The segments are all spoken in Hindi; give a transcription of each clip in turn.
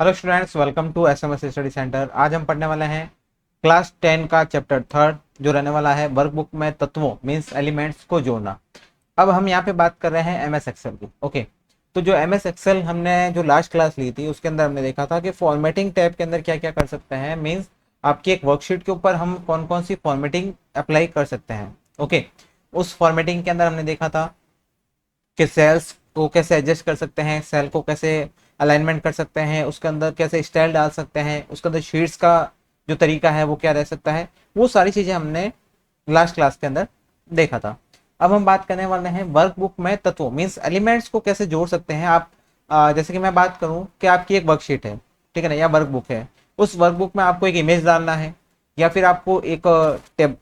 Hello students, welcome to SMS study centre. आज हम पढ़ने वाले हैं क्लास 10 का चैप्टर थर्ड, जो रहने वाला है वर्कबुक में तत्वों मींस एलिमेंट्स को जोड़ना। अब हम यहाँ पे बात कर रहे हैं एमएस एक्सेल की। ओके, तो जो एमएस एक्सेल हमने जो लास्ट क्लास ली थी उसके अंदर हमने देखा था कि फॉर्मेटिंग टैब के अंदर क्या क्या कर सकते हैं। मीन्स आपकी एक वर्कशीट के ऊपर हम कौन कौन सी फॉर्मेटिंग अप्लाई कर सकते हैं। ओके, उस फॉर्मेटिंग के अंदर हमने देखा था कि सेल्स को कैसे एडजस्ट कर सकते हैं, सेल को कैसे अलाइनमेंट कर सकते हैं, उसके अंदर कैसे स्टाइल डाल सकते हैं, उसके अंदर शीट्स का जो तरीका है वो क्या रह सकता है। वो सारी चीज़ें हमने लास्ट क्लास के अंदर देखा था। अब हम बात करने वाले हैं वर्कबुक में तत्वों मीन्स एलिमेंट्स को कैसे जोड़ सकते हैं आप। जैसे कि मैं बात करूं कि आपकी एक वर्कशीट है, ठीक है ना, या वर्कबुक है। उस वर्कबुक में आपको एक इमेज डालना है या फिर आपको एक टेब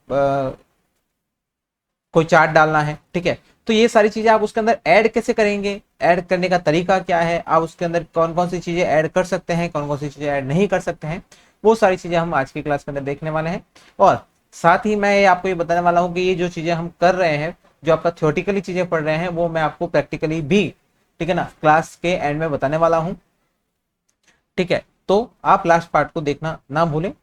कोई चार्ट डालना है, ठीक है। तो ये सारी चीजें आप उसके अंदर ऐड कैसे करेंगे, ऐड करने का तरीका क्या है, आप उसके अंदर कौन कौन सी चीजें ऐड कर सकते हैं, कौन कौन सी चीजें ऐड नहीं कर सकते हैं, वो सारी चीजें हम आज की क्लास के अंदर देखने वाले हैं। और साथ ही मैं आपको ये बताने वाला हूँ कि ये जो चीजें हम कर रहे हैं, जो आपका थ्योरेटिकली चीजें पढ़ रहे हैं, वो मैं आपको प्रैक्टिकली भी, ठीक है ना, क्लास के एंड में बताने वाला हूँ। ठीक है, तो आप लास्ट पार्ट को देखना ना भूलें।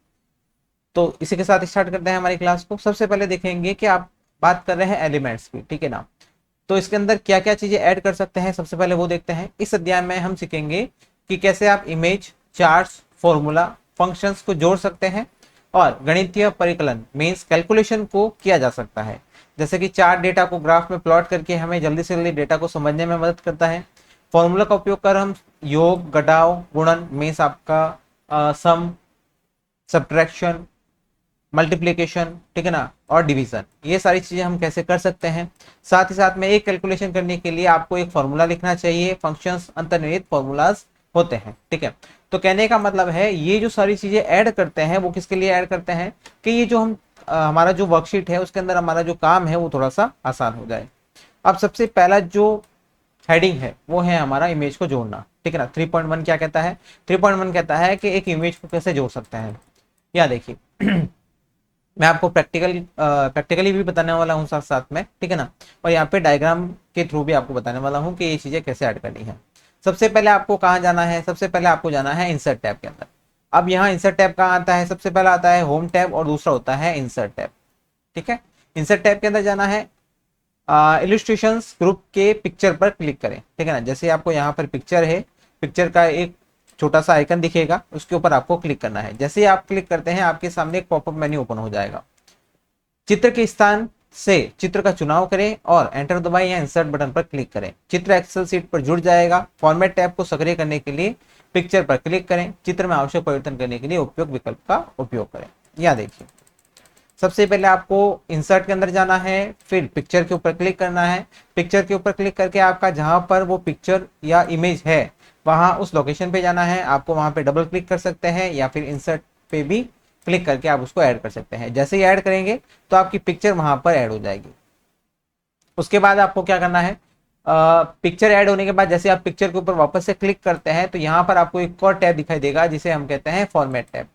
तो इसी के साथ स्टार्ट करते हैं हमारी क्लास को। सबसे पहले देखेंगे कि आप बात कर रहे हैं एलिमेंट्स की, ठीक है ना। तो इसके अंदर क्या क्या चीजें ऐड कर सकते हैं, सबसे पहले वो देखते हैं। इस अध्याय में हम सीखेंगे कि कैसे आप इमेज, चार्ट्स, फॉर्मूला, फंक्शंस को जोड़ सकते हैं और गणितीय परिकलन मीन्स कैलकुलेशन को किया जा सकता है। जैसे कि चार्ट डेटा को ग्राफ में प्लॉट करके हमें जल्दी से जल्दी डेटा को समझने में मदद करता है। फॉर्मूला का उपयोग कर हम योग, घटाव, गुणन मीन्स आपका सम, सब्ट्रैक्शन, मल्टीप्लीकेशन, ठीक है ना, और डिवीजन, ये सारी चीजें हम कैसे कर सकते हैं। साथ ही साथ में एक कैलकुलेशन करने के लिए आपको एक फॉर्मूला लिखना चाहिए। फंक्शंस अंतर्निहित फॉर्मूलाज होते हैं, ठीक है। तो कहने का मतलब है ये जो सारी चीजें ऐड करते हैं वो किसके लिए ऐड करते हैं कि ये जो हम हमारा जो वर्कशीट है उसके अंदर हमारा जो काम है वो थोड़ा सा आसान हो जाए। अब सबसे पहला जो हेडिंग है वो है हमारा इमेज को जोड़ना, ठीक है ना। 3.1 क्या कहता है? 3.1 कहता है कि एक इमेज को कैसे जोड़ सकते हैं। या देखिए मैं आपको प्रैक्टिकली भी बताने वाला हूँ साथ साथ में, ठीक है ना। और यहाँ पे डायग्राम के थ्रू भी आपको बताने वाला हूँ कि ये चीजें कैसे ऐड करनी है। सबसे पहले आपको कहाँ जाना है? सबसे पहले आपको जाना है इंसर्ट टैब के अंदर। अब यहाँ इंसर्ट टैब कहाँ आता है? सबसे पहला आता है होम टैब और दूसरा होता है इंसर्ट टैब, ठीक है। इंसर्ट टैब के अंदर जाना है, इलिस्ट्रेशंस ग्रुप के पिक्चर पर क्लिक करें, ठीक है ना। जैसे आपको यहाँ पर पिक्चर है, पिक्चर का एक छोटा सा आइकन दिखेगा, उसके ऊपर आपको क्लिक करना है। जैसे ही आप क्लिक करते हैं आपके सामने एक पॉपअप मेन्यू ओपन हो जाएगा। चित्र के स्थान से चित्र का चुनाव करें और एंटर दबाएं या इंसर्ट बटन पर क्लिक करें। चित्र एक्सेल सीट पर जुड़ जाएगा। फॉर्मेट टैब को सक्रिय करने के लिए पिक्चर पर क्लिक करें। चित्र में आवश्यक परिवर्तन करने के लिए उपयोग विकल्प का उपयोग करें। या देखिए, सबसे पहले आपको इंसर्ट के अंदर जाना है, फिर पिक्चर के ऊपर क्लिक करना है। पिक्चर के ऊपर क्लिक करके आपका जहां पर वो पिक्चर या इमेज है वहां उस लोकेशन पे जाना है। आपको वहां पे डबल क्लिक कर सकते हैं या फिर इंसर्ट पे भी क्लिक करके आप उसको ऐड कर सकते हैं। जैसे ही ऐड करेंगे तो आपकी पिक्चर वहां पर ऐड हो जाएगी। उसके बाद आपको क्या करना है, पिक्चर ऐड होने के बाद जैसे आप पिक्चर के ऊपर वापस से क्लिक करते हैं तो यहाँ पर आपको एक और टैब दिखाई देगा जिसे हम कहते हैं फॉर्मेट टैब,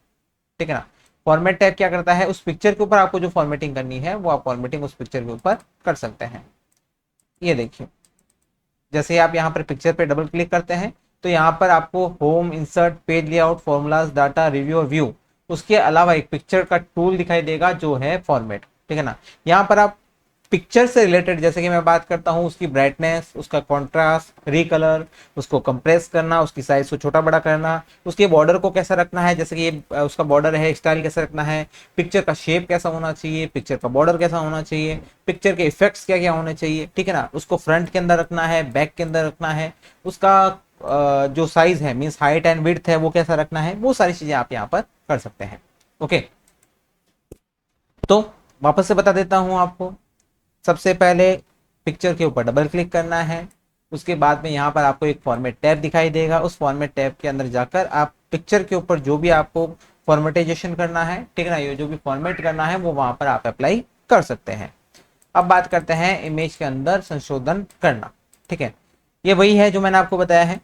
ठीक है ना। फॉर्मेट टैब क्या करता है? उस पिक्चर के ऊपर आपको जो फॉर्मेटिंग करनी है वो आप फॉर्मेटिंग उस पिक्चर के ऊपर कर सकते हैं। ये देखिए, जैसे आप यहाँ पर पिक्चर पे डबल क्लिक करते हैं तो यहाँ पर आपको home, insert, page layout, formulas, data, review और व्यू, उसके अलावा एक पिक्चर का टूल दिखाई देगा जो है फॉर्मेट, ठीक है ना। यहाँ पर आप पिक्चर से रिलेटेड, जैसे कि मैं बात करता हूँ उसकी ब्राइटनेस, उसका कॉन्ट्रास्ट, रिकलर, उसको कंप्रेस करना, उसकी साइज को छोटा बड़ा करना, उसके बॉर्डर को कैसा रखना है, जैसे कि ये उसका बॉर्डर है, स्टाइल कैसा रखना है, पिक्चर का शेप कैसा होना चाहिए, पिक्चर का बॉर्डर कैसा होना चाहिए, पिक्चर के इफेक्ट्स क्या क्या होने चाहिए, ठीक है ना। उसको फ्रंट के अंदर रखना है, बैक के अंदर रखना है, उसका जो साइज है मीन्स हाइट एंड विड्थ है वो कैसा रखना है, वो सारी चीजें आप यहाँ पर कर सकते हैं। ओके, तो वापस से बता देता हूँ आपको। सबसे पहले पिक्चर के ऊपर डबल क्लिक करना है। उसके बाद में यहाँ पर आपको एक फॉर्मेट टैब दिखाई देगा। उस फॉर्मेट टैब के अंदर जाकर आप पिक्चर के ऊपर जो भी आपको फॉर्मेटाइजेशन करना है, ठीक है ना, ये जो भी फॉर्मेट करना है वो वहां पर आप अप्लाई कर सकते हैं। अब बात करते हैं इमेज के अंदर संशोधन करना, ठीक है। ये वही है जो मैंने आपको बताया है।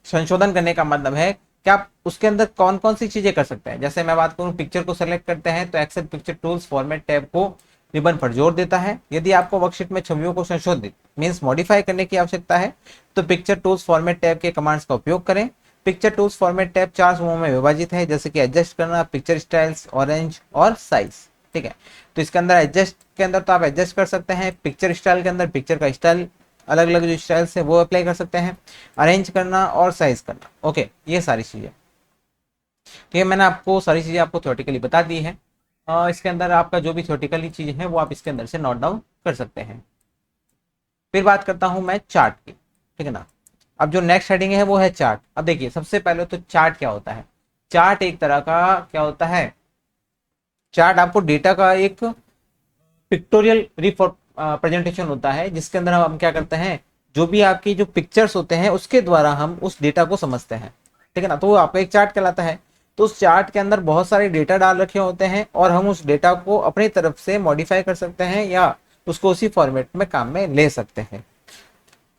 संशोधन करने का मतलब है कि आप उसके अंदर कौन कौन सी चीजें कर सकते हैं। जैसे मैं बात करूं, पिक्चर को सेलेक्ट करते हैं तो Excel picture tools format tab को रिबन पर जोड़ देता है। यदि आपको वर्कशीट में छवियों को संशोधित मीन्स मॉडिफाई करने की आवश्यकता है तो पिक्चर टूल्स फॉर्मेट टैब के कमांड्स का उपयोग करें। पिक्चर टूल्स फॉर्मेट टैब 4 समूहों में विभाजित है, जैसे कि एडजस्ट करना, पिक्चर स्टाइल्स, ऑरेंज और साइज। ठीक है, तो इसके अंदर एडजस्ट के अंदर तो आप एडजस्ट कर सकते हैं, पिक्चर स्टाइल के अंदर पिक्चर का स्टाइल, अलग अलग जो स्टाइल्स है वो अप्लाई कर सकते हैं, अरेंज करना और साइज करना। ओके, ये सारी चीज़ें ठीक है, मैंने आपको सारी चीज़ें आपको थ्योरेटिकली बता दी है। इसके अंदर आपका जो भी थ्योरेटिकली चीज़ें हैं वो आप इसके अंदर से नोट डाउन कर सकते हैं। फिर बात करता हूँ मैं चार्ट की, ठीक है ना। अब जो नेक्स्ट हेडिंग है वो है चार्ट। अब देखिए सबसे पहले तो चार्ट क्या होता है। चार्ट एक तरह का क्या होता है, चार्ट आपको डेटा का एक पिक्टोरियल प्रेजेंटेशन होता है, जिसके अंदर हम क्या करते हैं, जो भी आपकी जो पिक्चर्स होते हैं उसके द्वारा हम उस डेटा को समझते हैं। ठीक है ना, तो वो आपका एक चार्ट कहलाता है। तो उस चार्ट के अंदर बहुत सारे डेटा डाल रखे होते हैं और हम उस डेटा को अपनी तरफ से मॉडिफाई कर सकते हैं या उसको उसी फॉर्मेट में काम में ले सकते हैं।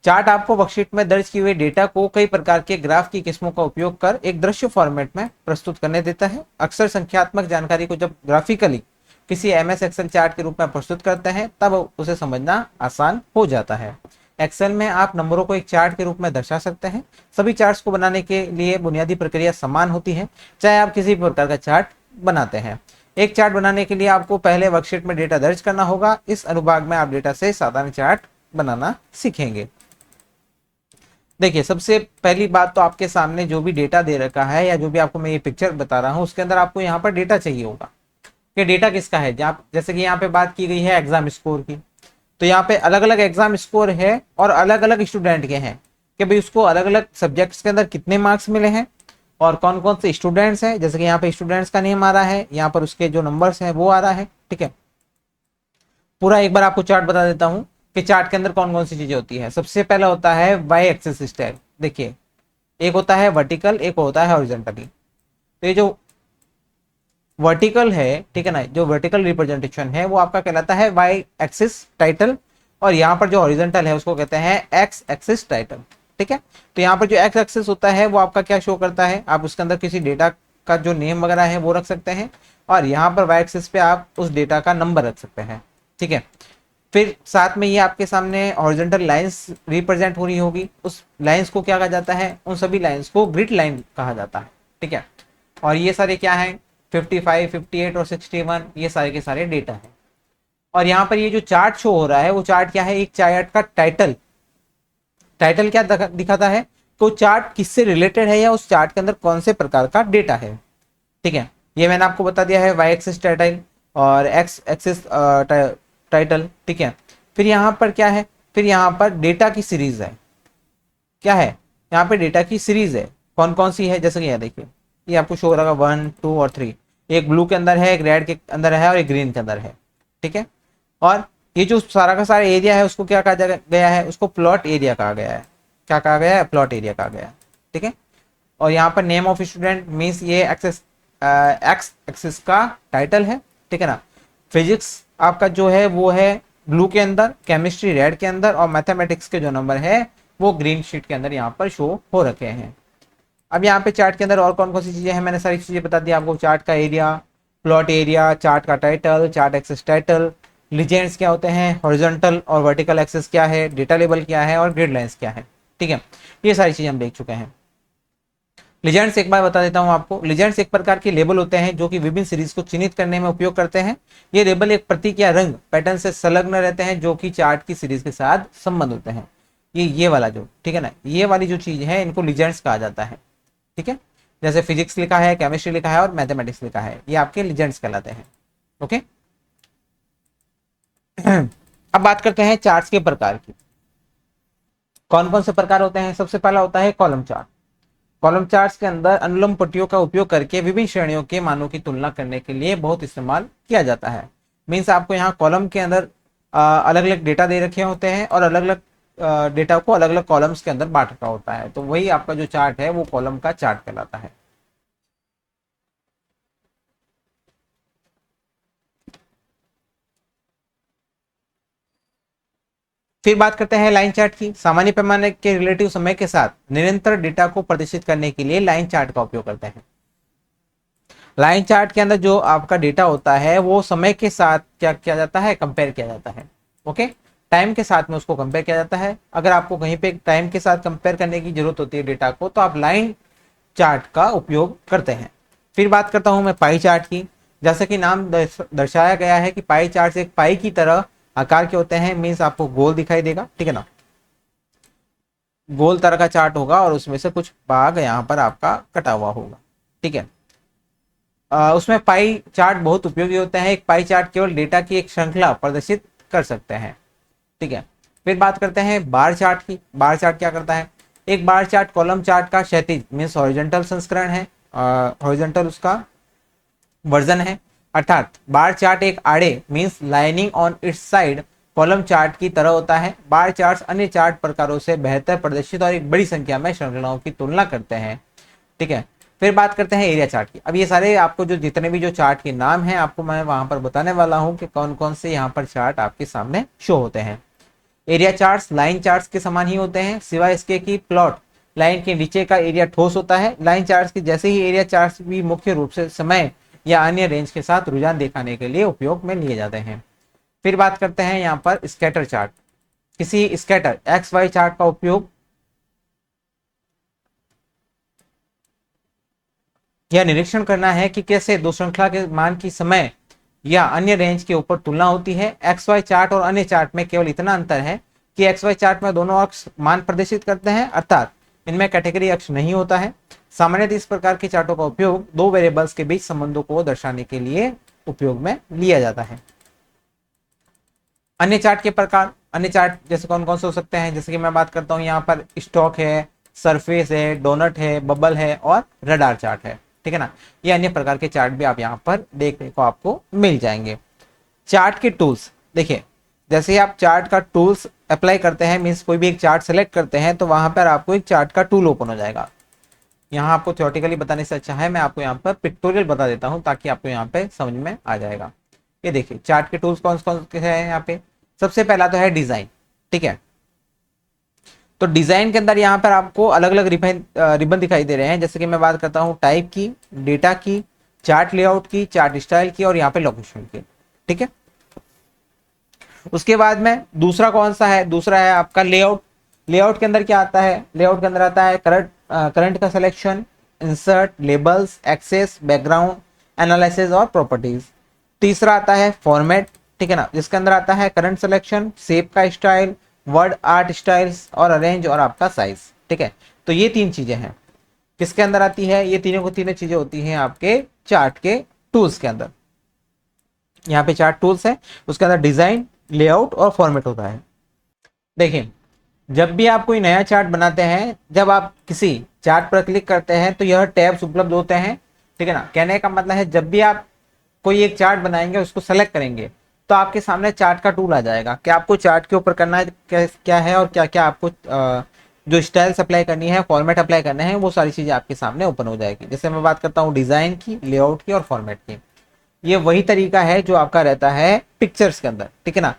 चार्ट आपको वर्कशीट में दर्ज किए हुए डेटा को कई प्रकार के ग्राफ की किस्मों का उपयोग कर एक दृश्य फॉर्मेट में प्रस्तुत करने देता है। अक्सर संख्यात्मक जानकारी को जब ग्राफिकली किसी एमएस एक्सेल चार्ट के रूप में प्रस्तुत करते हैं तब उसे समझना आसान हो जाता है। एक्सेल में आप नंबरों को एक चार्ट के रूप में दर्शा सकते हैं। सभी चार्ट्स को बनाने के लिए बुनियादी प्रक्रिया समान होती है, चाहे आप किसी प्रकार का चार्ट बनाते हैं। एक चार्ट बनाने के लिए आपको पहले वर्कशीट में डेटा दर्ज करना होगा। इस अनुभाग में आप डेटा से साधारण चार्ट बनाना सीखेंगे। देखिए सबसे पहली बात तो आपके सामने जो भी डेटा दे रखा है या जो भी आपको मैं ये पिक्चर बता रहा हूँ उसके अंदर आपको यहाँ पर डेटा चाहिए होगा कि डेटा किसका है। जैसे कि यहाँ पे बात की गई है एग्जाम स्कोर की, तो यहाँ पे अलग अलग एग्जाम स्कोर है और अलग अलग स्टूडेंट के हैं कि भाई उसको अलग अलग सब्जेक्ट्स के अंदर कितने मार्क्स मिले हैं और कौन कौन से स्टूडेंट्स हैं। जैसे कि यहाँ पे स्टूडेंट्स का नेम आ रहा है, यहाँ पर उसके जो नंबर्स हैं वो आ रहा है। ठीक है, पूरा एक बार आपको चार्ट बता देता हूँ कि चार्ट के अंदर कौन कौन सी चीजें होती है। सबसे पहला होता है वाई एक्सिस स्टाइल। देखिए एक होता है वर्टिकल, एक होता है हॉरिजॉन्टली। तो ये जो वर्टिकल है, ठीक है ना, जो वर्टिकल रिप्रेजेंटेशन है वो आपका कहलाता है वाई एक्सिस टाइटल, और यहाँ पर जो हॉरिजॉन्टल है उसको कहते हैं एक्स एक्सिस टाइटल। ठीक है, तो यहाँ पर जो एक्स एक्सिस होता है वो आपका क्या शो करता है, आप उसके अंदर किसी डेटा का जो नेम वगैरह है वो रख सकते हैं, और यहाँ पर वाई एक्सिस पे आप उस डेटा का नंबर रख सकते हैं। ठीक है, फिर साथ में ये आपके सामने हॉरिजॉन्टल लाइंस रिप्रेजेंट हो रही होगी। उस लाइंस को क्या कहा जाता है, उन सभी लाइंस को ग्रिड लाइन कहा जाता है। ठीक है, और ये सारे क्या हैं 55, 58 और 61, ये सारे के सारे डेटा हैं। और यहाँ पर ये जो चार्ट शो हो रहा है वो चार्ट क्या है, एक चार्ट का टाइटल। टाइटल क्या दिखाता है, तो चार्ट किससे रिलेटेड है या उस चार्ट के अंदर कौन से प्रकार का डेटा है। ठीक है, ये मैंने आपको बता दिया है वाई एक्सिस टाइटल और एक्स एक्सिस टाइटल। ठीक है, फिर यहाँ पर क्या है, फिर यहाँ पर डेटा की सीरीज है। क्या है, यहाँ पे डेटा की सीरीज है, कौन कौन सी है, जैसे कि यहाँ देखिए ये आपको शो हो रहा है 1, 2 और 3। एक ब्लू के अंदर है, एक रेड के अंदर है और एक ग्रीन के अंदर है। ठीक है, और ये जो सारा का सारा एरिया है उसको क्या कहा गया है, उसको प्लॉट एरिया कहा गया है। क्या कहा गया है, प्लॉट एरिया कहा गया है। ठीक है, और यहाँ पर नेम ऑफ स्टूडेंट मीन्स ये एक्सेस एक्स एक्सिस का टाइटल है। ठीक है ना, फिजिक्स आपका जो है वो है ब्लू के अंदर, केमिस्ट्री रेड के अंदर, और मैथमेटिक्स के जो नंबर है वो ग्रीन शीट के अंदर यहाँ पर शो हो रखे हैं। अब यहाँ पे चार्ट के अंदर और कौन कौन सी चीजें हैं, मैंने सारी चीजें बता दी आपको। चार्ट का एरिया, प्लॉट एरिया, चार्ट का title, chart axis title, legends क्या होते हैं, हॉरिजॉन्टल और वर्टिकल एक्सिस क्या है, डेटा लेबल क्या है और ग्रिड लाइंस क्या है। ठीक है, ये सारी चीजें हम देख चुके हैं। लीजेंड्स एक बार बता देता हूं आपको। लीजेंड्स एक प्रकार के लेबल होते हैं जो कि विभिन्न सीरीज को चिन्हित करने में उपयोग करते हैं। ये लेबल एक प्रतीक या रंग पैटर्न से संलग्न रहते हैं जो कि चार्ट की सीरीज के साथ संबंध होते हैं। ये वाला जो, ठीक है ना, ये वाली जो चीज है इनको लीजेंड्स कहा जाता है। ठीक है, जैसे फिजिक्स लिखा है, केमिस्ट्री लिखा है और मैथमेटिक्स लिखा है, ये आपके लीजेंड्स कहलाते हैं। ओके, अब बात करते हैं चार्ट्स के प्रकार की। कौन कौन से प्रकार होते हैं। सबसे पहला होता है कॉलम चार्ट। कॉलम चार्ट्स के अंदर अनुलंब पट्टियों का उपयोग करके विभिन्न श्रेणियों के मानों की तुलना करने के लिए बहुत इस्तेमाल किया जाता है। मीन्स आपको यहाँ कॉलम के अंदर अलग अलग डेटा दे रखे होते हैं और अलग अलग डेटा को अलग अलग कॉलम्स के अंदर बांट रखा होता है, तो वही आपका जो चार्ट है वो कॉलम का चार्ट कहलाता है। फिर बात करते हैं लाइन चार्ट की। सामान्य पैमाने के रिलेटिव समय के साथ निरंतर डेटा को प्रदर्शित करने के लिए लाइन चार्ट का उपयोग करते हैं। लाइन चार्ट के अंदर जो आपका डेटा होता है वो समय के साथ क्या किया जाता है, कंपेयर किया जाता है। ओके, टाइम के साथ में उसको कंपेयर किया जाता है। अगर आपको कहीं पे टाइम के साथ कंपेयर करने की जरूरत होती है डेटा को, तो आप लाइन चार्ट का उपयोग करते हैं। फिर बात करता हूं मैं पाई चार्ट की। जैसा कि नाम दर्शाया गया है कि पाई चार्ट एक पाई की तरह आकार के होते हैं, मीन्स आपको गोल दिखाई देगा, ठीक है ना, गोल तरह का चार्ट होगा और उसमें से कुछ भाग यहाँ पर आपका कटा हुआ होगा, ठीक है। उसमें पाई चार्ट बहुत उपयोगी होते हैं। एक पाई चार्ट केवल डेटा की एक श्रृंखला प्रदर्शित कर सकते हैं, ठीक है। फिर बात करते हैं बार चार्ट की। बार चार्ट क्या करता है? एक बार चार्ट कॉलम चार्ट का क्षैतिज मीन्स हॉरिजॉन्टल संस्करण है, हॉरिजॉन्टल उसका वर्जन है। अर्थात बार चार्ट एक आड़े means lining on it's side column chart की तरह होता है। बार चार्ट अन्य चार्ट प्रकारों से बेहतर प्रदर्शित और एक बड़ी संख्या में श्रृंखलाओं की तुलना करते हैं, ठीक है। फिर बात करते हैं एरिया चार्ट की। अब ये सारे आपको जो जितने भी जो चार्ट के नाम हैं आपको मैं वहां पर बताने वाला हूं कि कौन कौन से यहाँ पर चार्ट आपके सामने शो होते हैं। एरिया चार्ट्स लाइन चार्ट्स के समान ही होते हैं, सिवाय इसके कि प्लॉट लाइन के नीचे का एरिया ठोस होता है। लाइन चार्ट्स के जैसे ही एरिया चार्ट्स भी मुख्य रूप से समय या अन्य रेंज के साथ रुझान दिखाने के लिए उपयोग में लिए जाते हैं। फिर बात करते हैं यहाँ पर स्कैटर चार्ट। किसी स्कैटर एक्स वाई चार्ट का उपयोग यह निरीक्षण करना है कि कैसे दो श्रृंखला के मान की समय या अन्य रेंज के ऊपर तुलना होती है। एक्स वाई चार्ट और अन्य चार्ट में केवल इतना अंतर है कि एक्स वाई चार्ट में दोनों अक्ष मान प्रदर्शित करते हैं, अर्थात इनमें कैटेगरी अक्ष नहीं होता है। सामान्यतः इस प्रकार के चार्टों का उपयोग दो वेरिएबल्स के बीच संबंधों को दर्शाने के लिए उपयोग में लिया जाता है। अन्य चार्ट के प्रकार, अन्य चार्ट जैसे कौन कौन से हो सकते हैं, जैसे कि मैं बात करता हूँ यहाँ पर स्टॉक है, सरफेस है, डोनट है, बबल है और रडार चार्ट है, ठीक है ना। ये अन्य प्रकार के चार्ट भी आप यहाँ पर देखने को आपको मिल जाएंगे। चार्ट के टूल्स देखिए, जैसे ही आप चार्ट का टूल्स अप्लाई करते हैं मीन्स कोई भी एक चार्ट सेलेक्ट करते हैं तो वहां पर आपको एक चार्ट का टूल ओपन हो जाएगा। यहाँ आपको थ्योरेटिकली बताने से अच्छा है मैं आपको यहाँ पर पिक्टोरियल बता देता हूँ ताकि आपको यहाँ पे समझ में आ जाएगा। ये देखिए चार्ट के टूल्स कौन कौन से हैं यहाँ पे। सबसे पहला तो है डिजाइन, ठीक है। तो डिजाइन के अंदर यहाँ पर आपको अलग अलग रिबन दिखाई दे रहे हैं, जैसे कि मैं बात करता हूँ टाइप की, डेटा की, चार्ट लेआउट की, चार्ट स्टाइल की और यहाँ पे लोकेशन की, ठीक है। उसके बाद में दूसरा कौन सा है? दूसरा है आपका लेआउट। लेआउट के अंदर क्या आता है? लेआउट के अंदर आता है करंट का selection, insert, labels, axes, background, analysis और प्रॉपर्टीज। तीसरा आता है फॉर्मेट, ठीक है ना, जिसके अंदर आता है करंट सिलेक्शन, शेप का स्टाइल, वर्ड आर्ट स्टाइल्स और अरेंज और आपका साइज, ठीक है। तो ये तीन चीजें हैं किसके अंदर आती है? ये तीनों को तीनों चीजें होती हैं आपके चार्ट के टूल्स के अंदर। यहाँ पे चार्ट टूल्स है, उसके अंदर डिजाइन, लेआउट और फॉर्मेट होता है। देखिए जब भी आप कोई नया चार्ट बनाते हैं, जब आप किसी चार्ट पर क्लिक करते हैं तो यह टैब्स उपलब्ध होते हैं, ठीक है ना। कहने का मतलब है जब भी आप कोई एक चार्ट बनाएंगे उसको सेलेक्ट करेंगे तो आपके सामने चार्ट का टूल आ जाएगा कि आपको चार्ट के ऊपर करना है क्या है और क्या क्या आपको जो स्टाइल्स अप्लाई करनी है, फॉर्मेट अप्लाई करना है, वो सारी चीजें आपके सामने ओपन हो जाएगी। जैसे मैं बात करता हूँ डिजाइन की, लेआउट की और फॉर्मेट की। ये वही तरीका है जो आपका रहता है पिक्चर्स के अंदर, ठीक है ना।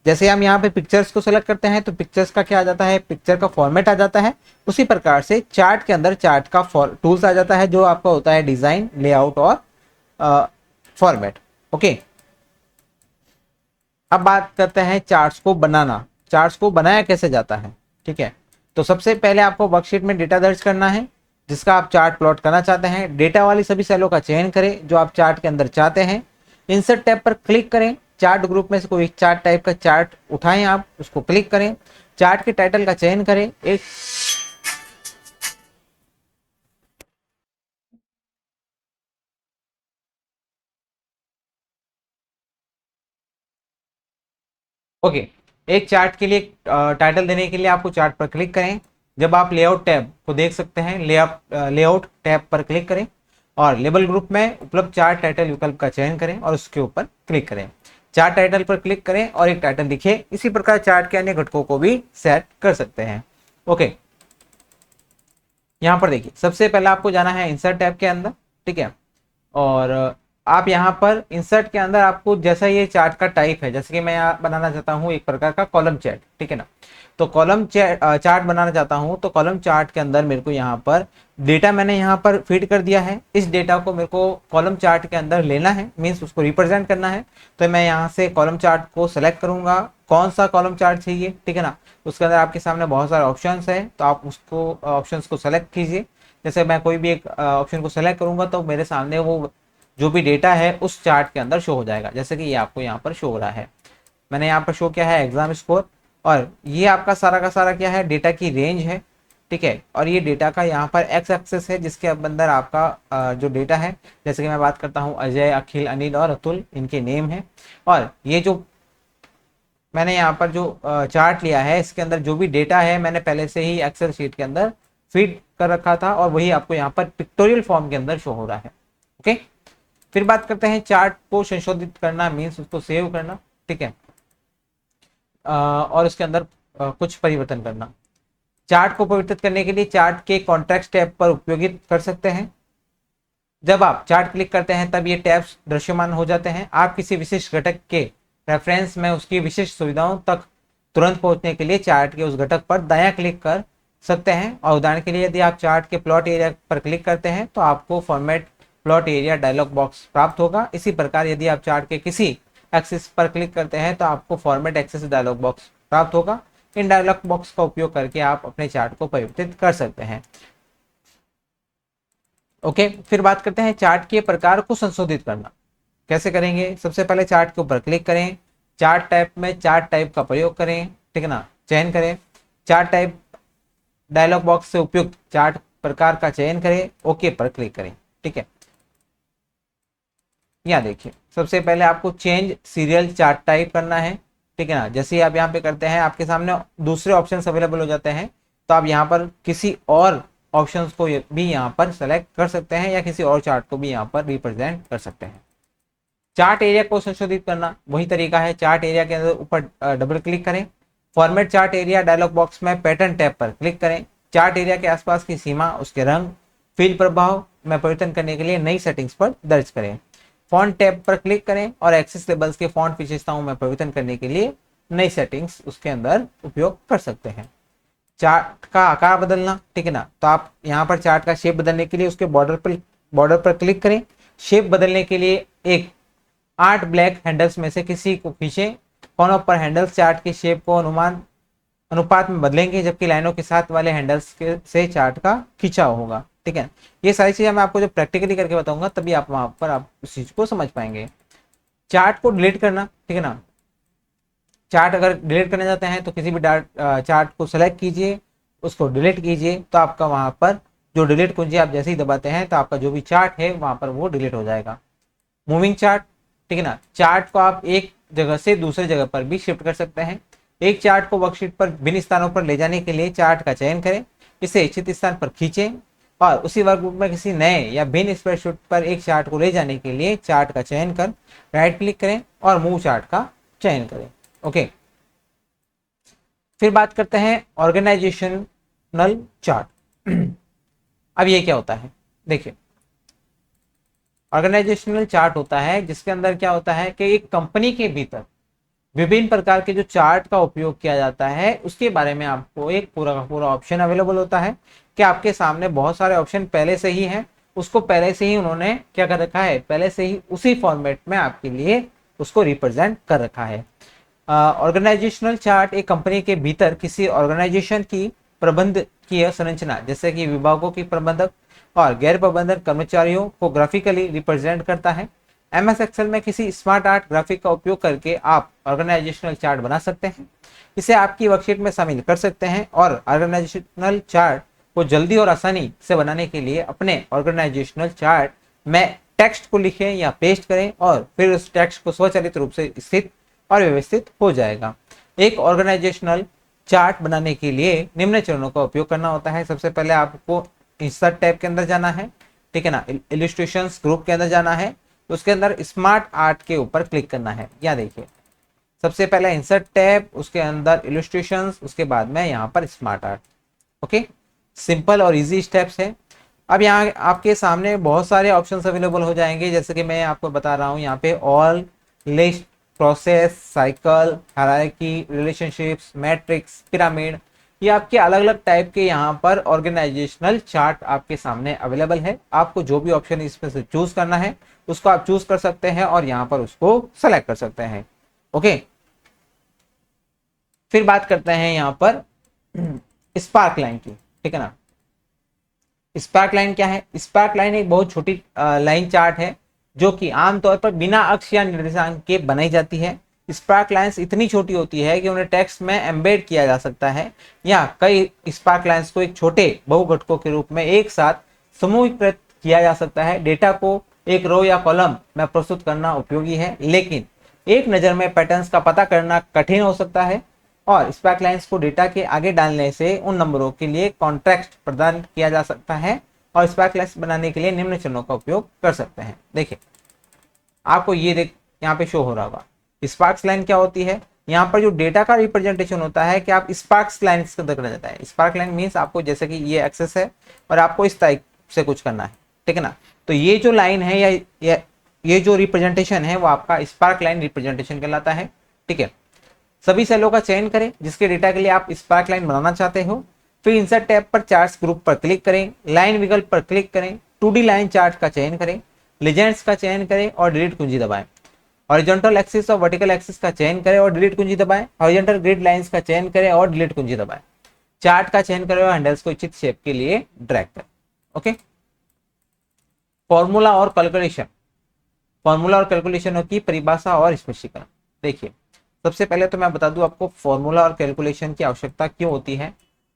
जैसे हम यहाँ पे पिक्चर्स को सेलेक्ट करते हैं तो पिक्चर्स का क्या आ जाता है? पिक्चर का फॉर्मेट आ जाता है। उसी प्रकार से चार्ट के अंदर चार्ट का टूल्स आ जाता है जो आपका होता है डिजाइन, लेआउट और फॉर्मेट, ओके। अब बात करते हैं चार्ट्स को बनाना। चार्ट्स को बनाया कैसे जाता है, ठीक है। तो सबसे पहले आपको वर्कशीट में डेटा दर्ज करना है जिसका आप चार्ट प्लॉट करना चाहते हैं। डेटा वाली सभी सेलों का चयन करें जो आप चार्ट के अंदर चाहते हैं। इंसर्ट टैब पर क्लिक करें, चार्ट ग्रुप में से कोई चार्ट टाइप का चार्ट उठाएं, आप उसको क्लिक करें, चार्ट के टाइटल का चयन करें। एक ओके एक चार्ट के लिए टाइटल देने के लिए आपको चार्ट पर क्लिक करें। जब आप लेआउट टैब को देख सकते हैं, लेआउट टैब पर क्लिक करें और लेबल ग्रुप में उपलब्ध चार्ट टाइटल विकल्प का चयन करें और उसके ऊपर क्लिक करें। चार्ट टाइटल पर क्लिक करें और एक टाइटल लिखें। इसी प्रकार चार्ट के अन्य घटकों को भी सेट कर सकते हैं, ओके। यहाँ पर देखिए सबसे पहले आपको जाना है इंसर्ट टैब के अंदर, ठीक है। और आप यहाँ पर इंसर्ट के अंदर आपको जैसा ये चार्ट का टाइप है, जैसे कि मैं यहाँ बनाना चाहता हूँ एक प्रकार का कॉलम चार्ट, ठीक है ना। तो कॉलम चार्ट बनाना चाहता हूँ तो कॉलम चार्ट के अंदर मेरे को यहाँ पर डेटा मैंने यहाँ पर फीड कर दिया है। इस डेटा को मेरे को कॉलम चार्ट के अंदर लेना है, मीन्स उसको रिप्रेजेंट करना है। तो मैं यहाँ से कॉलम चार्ट को सेलेक्ट करूंगा, कौन सा कॉलम चार्ट चाहिए, ठीक है ना। उसके अंदर आपके सामने बहुत सारे ऑप्शंस है तो आप उसको ऑप्शंस को सेलेक्ट कीजिए। जैसे मैं कोई भी एक ऑप्शन को सेलेक्ट करूंगा तो मेरे सामने वो जो भी डेटा है उस चार्ट के अंदर शो हो जाएगा, जैसे कि ये आपको यहाँ पर शो हो रहा है। मैंने यहाँ पर शो किया है एग्जाम स्कोर, और ये आपका सारा का सारा क्या है, डेटा की रेंज है, ठीक है। और ये डेटा का यहाँ पर एक्स एक्सेस है जिसके अंदर आपका जो डेटा है, जैसे कि मैं बात करता हूँ अजय, अखिल, अनिल और अतुल, इनके नेम है। और ये जो मैंने यहाँ पर जो चार्ट लिया है इसके अंदर जो भी डेटा है मैंने पहले से ही एक्सेल शीट के अंदर फीड कर रखा था, और वही आपको यहाँ पर पिक्टोरियल फॉर्म के अंदर शो हो रहा है। ओके, फिर बात करते हैं चार्ट को संशोधित करना, मीन्स उसको सेव करना, ठीक है, और उसके अंदर कुछ परिवर्तन करना। चार्ट को परिवर्तित करने के लिए चार्ट के कॉन्टेक्स्ट टैब पर उपयोगित कर सकते हैं। जब आप चार्ट क्लिक करते हैं तब ये टैब्स दृश्यमान हो जाते हैं। आप किसी विशिष्ट घटक के रेफरेंस में उसकी विशिष्ट सुविधाओं तक तुरंत पहुंचने के लिए चार्ट के उस घटक पर दायां क्लिक कर सकते हैं। और उदाहरण के लिए यदि आप चार्ट के प्लॉट एरिया पर क्लिक करते हैं तो आपको format plot area dialog box प्राप्त होगा। इसी प्रकार यदि आप चार्ट के किसी एक्सिस पर क्लिक करते हैं तो आपको फॉर्मेट एक्सेस डायलॉग बॉक्स प्राप्त होगा। इन डायलॉग बॉक्स का उपयोग करके आप अपने चार्ट को परिवर्तित कर सकते हैं। ओके, फिर बात करते हैं चार्ट के प्रकार को संशोधित करना कैसे करेंगे। सबसे पहले चार्ट के ऊपर क्लिक करें, चार्ट टाइप में चार्ट टाइप का प्रयोग करें, ठीक है ना, चयन करें। चार्ट टाइप डायलॉग बॉक्स से उपयुक्त चार्ट प्रकार का चयन करें, ओके पर क्लिक करें, ठीक है। यहाँ देखिए, सबसे पहले आपको चेंज सीरियल चार्ट टाइप करना है, ठीक है ना। जैसे ही आप यहाँ पे करते हैं आपके सामने दूसरे ऑप्शंस अवेलेबल हो जाते हैं, तो आप यहाँ पर किसी और ऑप्शंस को भी यहाँ पर सेलेक्ट कर सकते हैं या किसी और चार्ट को भी यहाँ पर रिप्रेजेंट कर सकते हैं। चार्ट एरिया को संशोधित करना वही तरीका है। चार्ट एरिया के अंदर ऊपर डबल क्लिक करें, format chart area dialog box में पैटर्न टैब पर क्लिक करें। चार्ट एरिया के आसपास की सीमा, उसके रंग, फील प्रभाव में परिवर्तन करने के लिए नई सेटिंग्स पर दर्ज करें। फॉन्ट टैब पर क्लिक करें और एक्सेस लेबल्स के फॉन्ट विशेषताओं में परिवर्तन करने के लिए नई सेटिंग्स उसके अंदर उपयोग कर सकते हैं। चार्ट का आकार बदलना, ठीक है ना, तो आप यहाँ पर चार्ट का शेप बदलने के लिए उसके बॉर्डर पर क्लिक करें। शेप बदलने के लिए एक 8 ब्लैक हैंडल्स में से किसी को खींचें। कोनों पर हैंडल्स चार्ट की शेप को अनुपात में बदलेंगे, जबकि लाइनों के साथ वाले हैंडल्स से चार्ट का खिंचाव होगा, ठीक है। ये सारी चीजें मैं आपको जब प्रैक्टिकली करके बताऊंगा तभी आप वहां पर आप उस चीज को समझ पाएंगे। चार्ट को डिलीट करना, ठीक है ना, चार्ट अगर डिलीट करना चाहते हैं तो किसी भी चार्ट को सेलेक्ट कीजिए, उसको डिलीट कीजिए, तो आपका वहां पर जो डिलीट कुंजी आप जैसे ही दबाते हैं तो आपका जो भी चार्ट है वहां पर वो डिलीट हो जाएगा। मूविंग चार्ट, ठीक है ना, चार्ट को आप एक जगह से दूसरे जगह पर भी शिफ्ट कर सकते हैं। एक चार्ट को वर्कशीट पर भिन्न स्थानों पर ले जाने के लिए चार्ट का चयन करें, इसे इच्छित स्थान पर खींचें और उसी वर्कबुक में किसी नए या भिन्न स्प्रेडशीट पर एक चार्ट को ले जाने के लिए चार्ट का चयन कर राइट क्लिक करें और मूव चार्ट का चयन करें। ओके, फिर बात करते हैं ऑर्गेनाइजेशनल चार्ट। अब ये क्या होता है, देखिए, ऑर्गेनाइजेशनल चार्ट होता है जिसके अंदर क्या होता है कि एक कंपनी के भीतर विभिन्न प्रकार के जो चार्ट का उपयोग किया जाता है उसके बारे में आपको एक पूरा का पूरा ऑप्शन अवेलेबल होता है कि आपके सामने बहुत सारे ऑप्शन पहले से ही हैं, उसको पहले से ही उन्होंने क्या कर रखा है, पहले से ही उसी फॉर्मेट में आपके लिए उसको रिप्रेजेंट कर रखा है। ऑर्गेनाइजेशनल चार्ट एक कंपनी के भीतर किसी ऑर्गेनाइजेशन की प्रबंधकीय संरचना, जैसे कि विभागों की प्रबंधक और गैर प्रबंधक कर्मचारियों को ग्राफिकली रिप्रेजेंट करता है। MS एक्सेल में किसी स्मार्ट आर्ट ग्राफिक का उपयोग करके आप ऑर्गेनाइजेशनल चार्ट बना सकते हैं, इसे आपकी वर्कशीट में शामिल कर सकते हैं और ऑर्गेनाइजेशनल चार्ट को जल्दी और आसानी से बनाने के लिए अपने ऑर्गेनाइजेशनल चार्ट में टेक्स्ट को लिखें या पेस्ट करें और फिर उस टेक्स्ट को स्वचालित रूप से स्थित और व्यवस्थित हो जाएगा। एक ऑर्गेनाइजेशनल चार्ट बनाने के लिए निम्न चरणों का उपयोग करना होता है। सबसे पहले आपको इंसर्ट टैब के अंदर जाना है, ठीक है ना, इलस्ट्रेशंस ग्रुप के अंदर जाना है, उसके अंदर स्मार्ट आर्ट के ऊपर क्लिक करना है। यहाँ देखिए, सबसे पहले इंसर्ट टैब, उसके अंदर इलस्ट्रेशंस, उसके बाद में यहाँ पर स्मार्ट आर्ट। ओके, सिंपल और इजी स्टेप्स है। अब यहाँ आपके सामने बहुत सारे ऑप्शंस अवेलेबल हो जाएंगे, जैसे कि मैं आपको बता रहा हूँ यहाँ पे all, list, process, cycle, hierarchy, relationships, matrix, pyramid, ये आपके अलग अलग टाइप के यहाँ पर ऑर्गेनाइजेशनल चार्ट आपके सामने अवेलेबल है। आपको जो भी ऑप्शन इसमें से चूज करना है उसको आप चूज कर सकते हैं और यहाँ पर उसको सेलेक्ट कर सकते हैं। ओके, फिर बात करते हैं यहाँ पर स्पार्क लाइन की, ठीक है ना। स्पार्क लाइन क्या है? स्पार्क लाइन एक बहुत छोटी लाइन चार्ट है जो कि आमतौर पर बिना अक्ष या निर्देशांक के बनाई जाती है। स्पार्क लाइंस इतनी छोटी होती है कि उन्हें टेक्स्ट में एम्बेड किया जा सकता है या कई स्पार्क लाइंस को एक छोटे बहुघटकों के रूप में एक साथ समूहीकृत किया जा सकता है। डेटा को एक रो या कॉलम में प्रस्तुत करना उपयोगी है, लेकिन एक नज़र में पैटर्न्स का पता करना कठिन हो सकता है और स्पार्क लाइंस को डेटा के आगे डालने से उन नंबरों के लिए कॉन्टेक्स्ट प्रदान किया जा सकता है और स्पार्क लाइंस बनाने के लिए निम्न चरणों का उपयोग कर सकते हैं। देखिए आपको ये देख यहाँ पे शो हो रहा होगा। स्पार्क्स लाइन क्या होती है? यहाँ पर जो डेटा का रिप्रेजेंटेशन होता है कि आप स्पार्क्स लाइन को करना जाता है। स्पार्क लाइन मीन्स आपको जैसे कि ये एक्सेस है और आपको इस टाइप से कुछ करना है, ठीक है ना। तो ये जो लाइन है या ये जो रिप्रेजेंटेशन है वो आपका स्पार्क लाइन रिप्रेजेंटेशन कहलाता है, ठीक है। सभी सेलों का चयन करें जिसके डेटा के लिए आप स्पार्क लाइन बनाना चाहते हो। फिर इंसर्ट टैब पर चार्ट्स ग्रुप पर क्लिक करें, लाइन विकल्प पर क्लिक करें, 2D लाइन चार्ट का चयन करें, लीजेंड्स का चयन करें और डिलीट कुंजी दबाएं। हॉरिजॉन्टल एक्सिस और वर्टिकल एक्सिस का चयन करें और डिलीट कुंजी दबाएं। हॉरिजॉन्टल ग्रिड लाइंस का चयन करें और डिलीट कुंजी दबाएं। चार्ट का चयन करें और हैंडल्स को इच्छित शेप के लिए ड्रैग करें। ओके। फॉर्मूला और कैलकुलेशन। फॉर्मूला और कैलकुलेशनों की परिभाषा और स्पष्टीकरण। देखिए सबसे पहले तो मैं बता दूं आपको फॉर्मूला और कैलकुलेशन की आवश्यकता क्यों होती है।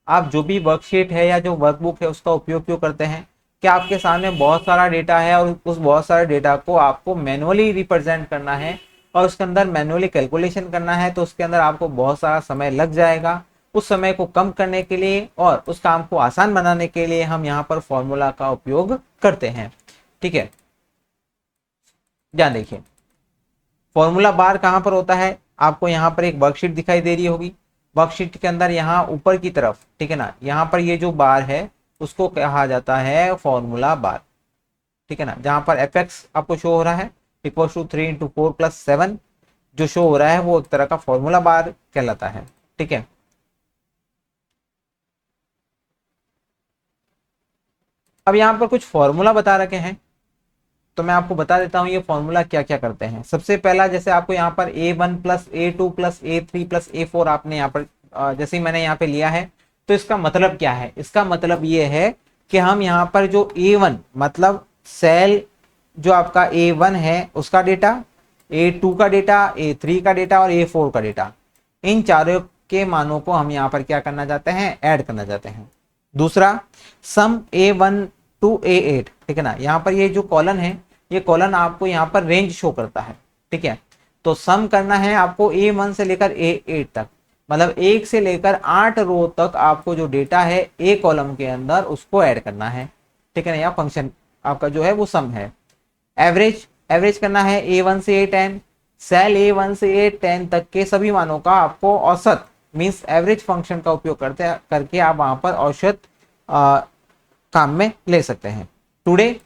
आप जो भी वर्कशीट है या जो वर्कबुक है उसका उपयोग क्यों करते हैं? कि आपके सामने बहुत सारा डेटा है और उस बहुत सारे डेटा को आपको मैनुअली रिप्रेजेंट करना है और उसके अंदर मैनुअली कैलकुलेशन करना है, तो उसके अंदर आपको बहुत सारा समय लग जाएगा। उस समय को कम करने के लिए और उस काम को आसान बनाने के लिए हम यहाँ पर फॉर्मूला का उपयोग करते हैं, ठीक है। ध्यान देखिए फॉर्मूला बार कहाँ पर होता है? आपको यहाँ पर एक वर्कशीट दिखाई दे रही होगी। वर्कशीट के अंदर यहाँ ऊपर की तरफ, ठीक है ना, यहाँ पर ये जो बार है उसको कहा जाता है फॉर्मूला बार, ठीक है ना। जहाँ पर एफ आपको शो हो रहा है इक्वल टू 3 इंटू 4 प्लस 7 जो शो हो रहा है वो एक तरह का फॉर्मूला बार कहलाता है, ठीक है। अब यहाँ पर कुछ फॉर्मूला बता रखे हैं तो मैं आपको बता देता हूँ ये फॉर्मूला क्या क्या करते हैं। सबसे पहला जैसे आपको यहाँ पर A1 plus A2 plus A3 plus A4 आपने यहाँ पर जैसे ही मैंने यहाँ पे लिया है तो इसका मतलब क्या है? इसका मतलब ये है कि हम यहाँ पर जो A1 मतलब सेल जो आपका A1 है उसका डेटा, A2 का डेटा, A3 का डेटा और A4 का डेटा, इन चारों के मानों को हम यहाँ पर क्या करना चाहते हैं? ऐड करना चाहते हैं। दूसरा सम A1 टू A8, ठीक है ना। यहाँ पर ये जो कॉलन है ये कॉलन आपको यहाँ पर रेंज शो करता है, ठीक है। तो सम करना है आपको A1 से लेकर A8 तक, मतलब 1 से लेकर 8 रो तक आपको जो डेटा है ए कॉलम के अंदर उसको ऐड करना है, ठीक है ना। या फंक्शन आपका जो है वो सम है। एवरेज एवरेज करना है A1 से A10, सेल A1 से A10 तक के सभी मानों का आपको औसत मीन्स एवरेज फंक्शन का उपयोग करके आप वहां पर औसत काम में ले सकते हैं। टुडे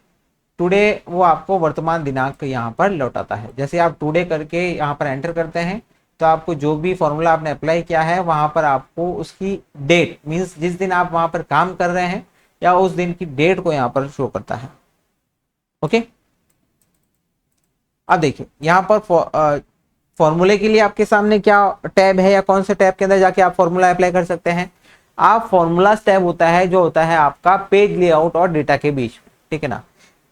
टुडे वो आपको वर्तमान दिनांक यहाँ पर लौटाता है। जैसे आप टुडे करके यहाँ पर एंटर करते हैं तो आपको जो भी फॉर्मूला आपने अप्लाई किया है वहां पर आपको उसकी डेट मीन्स जिस दिन आप वहां पर काम कर रहे हैं या उस दिन की डेट को यहाँ पर शो करता है। ओके। अब देखिए यहाँ पर फॉर्मूले के लिए आपके सामने क्या टैब है या कौन से टैब के अंदर जाके आप फॉर्मूला अप्लाई कर सकते हैं? आप फॉर्मूलाज टैब होता है जो होता है आपका पेज लेआउट और डेटा के बीच, ठीक है ना।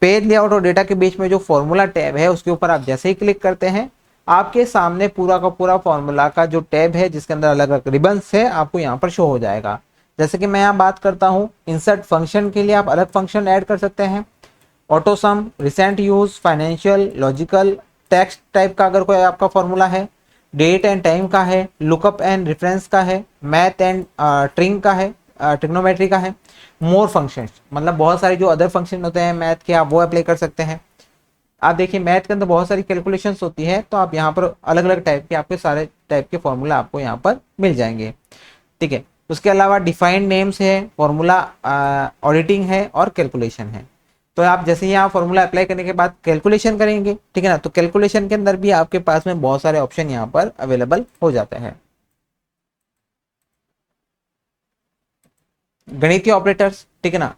पेज लेआउट और डेटा के बीच में जो फॉर्मूला टैब है उसके ऊपर आप जैसे ही क्लिक करते हैं आपके सामने पूरा का पूरा फॉर्मूला का जो टैब है जिसके अंदर अलग अलग रिबन्स है आपको यहाँ पर शो हो जाएगा। जैसे कि मैं यहाँ बात करता हूँ इंसर्ट फंक्शन के लिए आप अलग फंक्शन ऐड कर सकते हैं। ऑटो सम, recent use, financial, logical, text type का अगर कोई आपका फॉर्मूला है, डेट एंड टाइम का है, लुकअप एंड रेफरेंस का है, मैथ एंड ट्रिंग का है, ट्रिग्नोमेट्री का है, मोर फंक्शंस मतलब बहुत सारे जो अदर फंक्शन होते हैं मैथ के आप वो अप्लाई कर सकते हैं। आप देखिए मैथ के अंदर बहुत सारी कैलकुलेशंस होती है तो आप यहाँ पर अलग अलग टाइप के आपके सारे टाइप के फॉर्मूला आपको यहाँ पर मिल जाएंगे, ठीक है। उसके अलावा डिफाइंड नेम्स है, फॉर्मूला ऑडिटिंग है और कैलकुलेशन है। तो आप जैसे ही यहाँ फॉर्मूला अप्लाई करने के बाद कैलकुलेशन करेंगे, ठीक है ना, तो कैलकुलेशन के अंदर भी आपके पास में बहुत सारे ऑप्शन यहाँ पर अवेलेबल हो जाते हैं। गणितीय ऑपरेटर्स, ठीक है ना।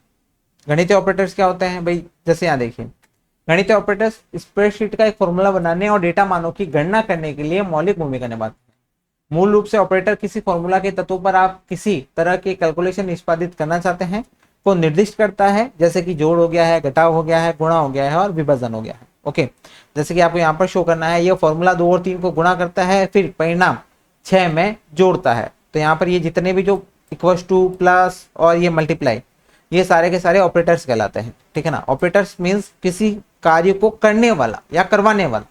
गणितीय ऑपरेटर्स क्या होते हैं भाई? जैसे यहाँ देखिए गणितीय ऑपरेटर्स स्प्रेडशीट का एक फॉर्मूला बनाने और डेटा मानों की गणना करने के लिए मौलिक भूमिका निभाते हैं। मूल रूप से ऑपरेटर किसी फॉर्मूला के तत्वों पर आप किसी तरह की कैलकुलेशन निष्पादित करना चाहते हैं को निर्दिष्ट करता है, जैसे कि जोड़ हो गया है, घटाव हो गया है, गुणा हो गया है और विभाजन हो गया है। ओके, जैसे कि आपको यहाँ पर शो करना है, ये फॉर्मूला 2 और 3 को गुणा करता है, फिर परिणाम 6 में जोड़ता है। तो यहाँ पर ये जितने भी जो इक्वल्स टू, प्लस और ये मल्टीप्लाई, ये सारे के सारे ऑपरेटर्स कहलाते हैं। ठीक है ना, ऑपरेटर्स मीन्स किसी कार्य को करने वाला या करवाने वाला।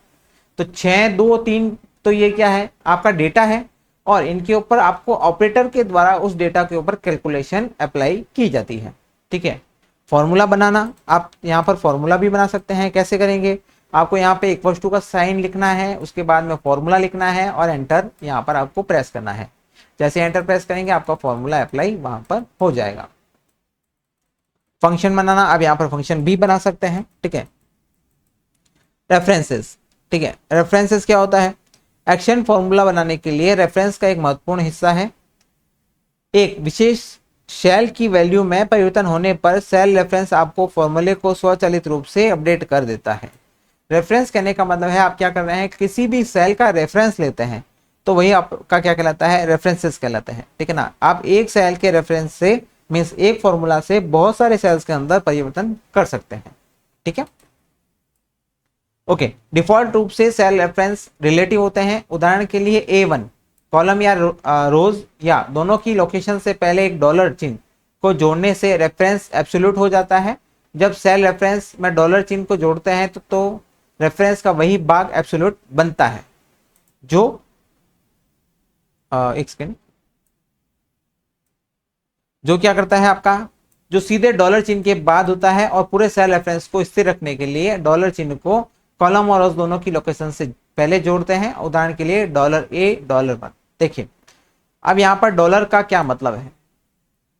तो 6, 2, 3 तो ये क्या है, आपका डेटा है और इनके ऊपर आपको ऑपरेटर के द्वारा उस डेटा के ऊपर कैलकुलेशन अप्लाई की जाती है। ठीक है, फॉर्मूला बनाना, आप यहाँ पर फॉर्मूला भी बना सकते हैं। कैसे करेंगे, आपको यहाँ पे इक्वल्स टू का साइन लिखना है, उसके बाद में फॉर्मूला लिखना है और एंटर यहाँ पर आपको प्रेस करना है। जैसे एंटर प्रेस करेंगे आपका फॉर्मूला अप्लाई वहां पर हो जाएगा। फंक्शन बनाना, आप यहाँ पर फंक्शन भी बना सकते हैं। ठीक है, रेफरेंसेस। ठीक है, रेफरेंसेस क्या होता है, एक्शन फॉर्मूला बनाने के लिए रेफरेंस का एक महत्वपूर्ण हिस्सा है। एक विशेष सेल की वैल्यू में परिवर्तन होने पर सेल रेफरेंस आपको फॉर्मूले को स्वचालित रूप से अपडेट कर देता है। रेफरेंस कहने का मतलब है आप क्या कर रहे हैं, किसी भी सेल का रेफरेंस लेते हैं तो वही आपका क्या कहलाता है, रेफरेंसेस कहलाते हैं। ठीक है ना, आप एक सेल के रेफरेंस से मीन्स एक फॉर्मूला से बहुत सारे सेल्स के अंदर परिवर्तन कर सकते हैं। ठीक है, ओके, डिफॉल्ट रूप से सेल रेफरेंस रिलेटिव होते हैं। उदाहरण के लिए A1 कॉलम या रोज या दोनों की लोकेशन से पहले एक डॉलर चिन्ह को जोड़ने से रेफरेंस एब्सोल्यूट हो जाता है। जब सेल रेफरेंस में डॉलर चिन्ह को जोड़ते हैं तो रेफरेंस का वही भाग एब्सोल्यूट बनता है, जो एक सेकेंड, जो क्या करता है आपका, जो सीधे डॉलर चिन्ह के बाद होता है और पूरे सेल रेफरेंस को स्थिर रखने के लिए डॉलर चिन्ह को कॉलम और रोज दोनों की लोकेशन से पहले जोड़ते हैं। उदाहरण के लिए $A, $1। देखिए अब यहाँ पर डॉलर का क्या मतलब है।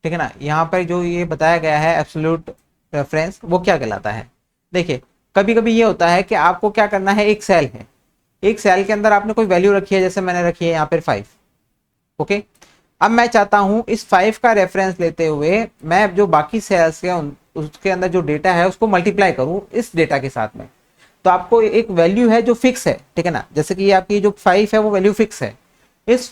ठीक है ना, यहाँ पर जो ये बताया गया है एब्सोल्यूट रेफरेंस, वो क्या कहलाता है। देखिए कभी कभी ये होता है कि आपको क्या करना है, एक सेल है, एक सेल के अंदर आपने कोई वैल्यू रखी है, जैसे मैंने रखी है यहाँ पर 5। ओके, अब मैं चाहता हूं इस 5 का रेफरेंस लेते हुए मैं जो बाकी सेल्स के उसके अंदर जो डेटा है उसको मल्टीप्लाई करूं इस डेटा के साथ में। तो आपको एक वैल्यू है जो फिक्स है। ठीक है ना, जैसे कि आपकी जो 5 है वो वैल्यू फिक्स है। इस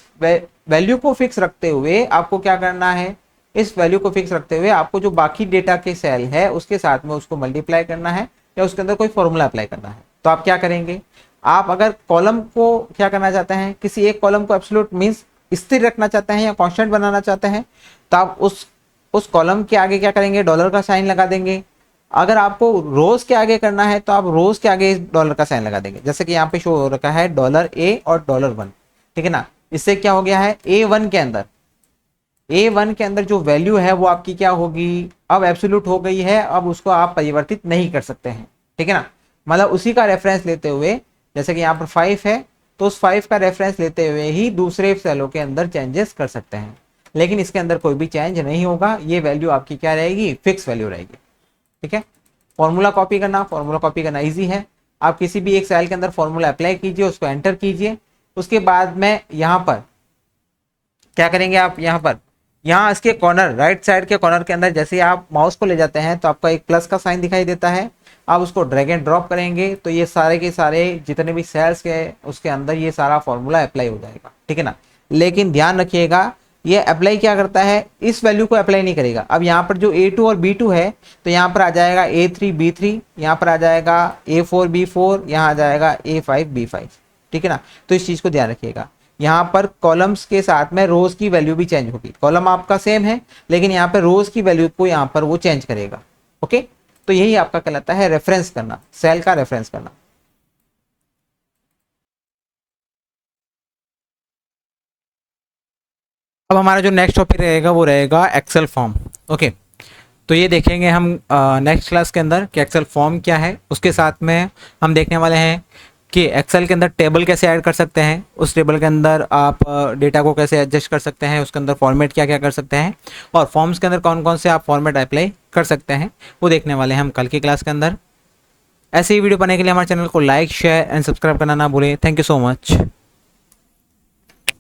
वैल्यू को फिक्स रखते हुए आपको क्या करना है, इस वैल्यू को फिक्स रखते हुए आपको जो बाकी डेटा के सेल है उसके साथ में उसको मल्टीप्लाई करना है या उसके अंदर कोई फॉर्मूला अप्लाई करना है। तो आप क्या करेंगे, आप अगर कॉलम को क्या करना चाहते हैं, किसी एक कॉलम को एब्सोल्यूट मींस स्थिर रखना चाहते हैं या कांस्टेंट बनाना चाहते हैं, तो आप उस कॉलम के आगे क्या करेंगे, डॉलर का साइन लगा देंगे। अगर आपको रोज के आगे करना है तो आप रोज के आगे डॉलर का साइन लगा देंगे, जैसे कि यहाँ पे शो हो रखा है $A और $1। ठीक है ना, इससे क्या हो गया है, A1 के अंदर जो वैल्यू है वो आपकी क्या होगी, अब एब्सोल्यूट हो गई है, अब उसको आप परिवर्तित नहीं कर सकते हैं। ठीक है ना, मतलब उसी का रेफरेंस लेते हुए, जैसे कि यहाँ पर 5 है तो उस 5 का रेफरेंस लेते हुए ही दूसरे सेलों के अंदर चेंजेस कर सकते हैं, लेकिन इसके अंदर कोई भी चेंज नहीं होगा, ये वैल्यू आपकी क्या रहेगी, फिक्स वैल्यू रहेगी। ठीक है, फॉर्मूला कॉपी करना इजी है। आप किसी भी एक सेल के अंदर फॉर्मूला अप्लाई कीजिए, उसको एंटर कीजिए, उसके बाद में यहाँ पर क्या करेंगे, आप यहाँ इसके कॉर्नर, राइट साइड के कॉर्नर के अंदर जैसे आप माउस को ले जाते हैं तो आपका एक प्लस का साइन दिखाई देता है। आप उसको ड्रैग एंड ड्रॉप करेंगे तो ये सारे के सारे जितने भी सेल्स के उसके अंदर ये सारा फॉर्मूला अप्लाई हो जाएगा। ठीक है ना, लेकिन ध्यान रखिएगा ये अप्लाई क्या करता है, इस वैल्यू को अप्लाई नहीं करेगा। अब यहाँ पर जो A2 और B2 है तो यहाँ पर आ जाएगा A3 B3, यहाँ पर आ जाएगा A4 B4, यहाँ आ जाएगा A5 B5। ठीक है ना, तो इस चीज को ध्यान रखिएगा। यहाँ पर कॉलम्स के साथ में रोज की वैल्यू भी चेंज होगी, कॉलम आपका सेम है लेकिन यहाँ पर रोज की वैल्यू को यहाँ पर वो चेंज करेगा। ओके, तो यही आपका कहलाता है रेफरेंस करना, सेल का रेफरेंस करना। अब हमारा जो नेक्स्ट टॉपिक रहेगा वो रहेगा एक्सेल फॉर्म। ओके, तो ये देखेंगे हम नेक्स्ट क्लास के अंदर कि एक्सेल फॉर्म क्या है। उसके साथ में हम देखने वाले हैं कि एक्सेल के अंदर टेबल कैसे ऐड कर सकते हैं, उस टेबल के अंदर आप डेटा को कैसे एडजस्ट कर सकते हैं, उसके अंदर फॉर्मेट क्या क्या कर सकते हैं, और फॉर्म्स के अंदर कौन कौन से आप फॉर्मेट अप्लाई कर सकते हैं, वो देखने वाले हैं हम कल की क्लास के अंदर। ऐसे ही वीडियो पाने के लिए हमारे चैनल को लाइक, शेयर एंड सब्सक्राइब करना ना भूलें। Thank you so much.